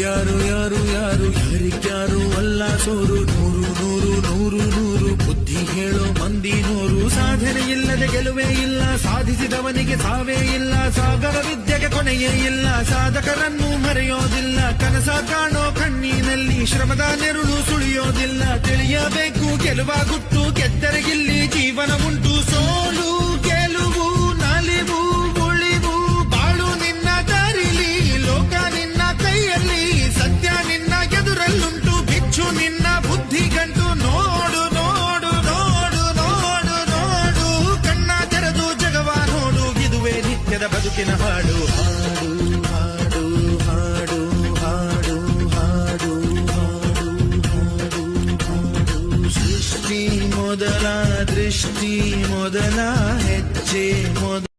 ಯಾರು ಯಾರು ಯಾರು ಯಾರಿಗ್ಯಾರು ಅಲ್ಲ ಸೋರು, ನೂರು ನೂರು ನೂರು ನೂರು ಬುದ್ಧಿ ಹೇಳೋ ಮಂದಿ ನೂರು. ಸಾಧನೆ ಇಲ್ಲದೆ ಗೆಲುವೇ ಇಲ್ಲ, ಸಾಧಿಸಿದವನಿಗೆ ಸಾವೇ ಇಲ್ಲ, ಸಾಗರ ವಿದ್ಯೆಗೆ ಕೊನೆಯೇ ಇಲ್ಲ, ಸಾಧಕರನ್ನು ಮರೆಯೋದಿಲ್ಲ. ಕನಸ ಕಾಣೋ ಕಣ್ಣಿನಲ್ಲಿ ಶ್ರಮದ ನೆರುಳು ಸುಳಿಯೋದಿಲ್ಲ. ತಿಳಿಯಬೇಕು ಗೆಲುವ ಗುಟ್ಟು, ಗೆದ್ದರೆಗಿಲ್ಲಿ ಜೀವನ ಉಂಟು. ಸೋಲು ಗೆಲುವು ನಲಿವು ಉಳಿವು ಬಾಳು ನಿನ್ನ ದಾರಿಲಿ, ಲೋಕ ನಿನ್ನ ಕೈಯಲ್ಲಿ, ಸತ್ಯ ನಿನ್ನ ಎದುರಲ್ಲುಂಟು. ಬಿಚ್ಚು ನಿನ್ನ ಬುದ್ಧಿ ಗಂಟು, ನೋಡು ನೋಡು ನೋಡು ನೋಡು ನೋಡು, ಕಣ್ಣ ತೆರೆದು ಜಗವ ನೋಡು. ಇದುವೇ ನಿತ್ಯದ ಬದುಕಿನ ಹಾಡು. ಹಾಡು ಹಾಡು ಹಾಡು ಹಾಡು ಹಾಡು ಹಾಡು ಹಾಡು. ಸೃಷ್ಟಿ ಮೊದಲ ದೃಷ್ಟಿ ಮೊದಲ ಹೆಜ್ಜೆ ಮೊದಲ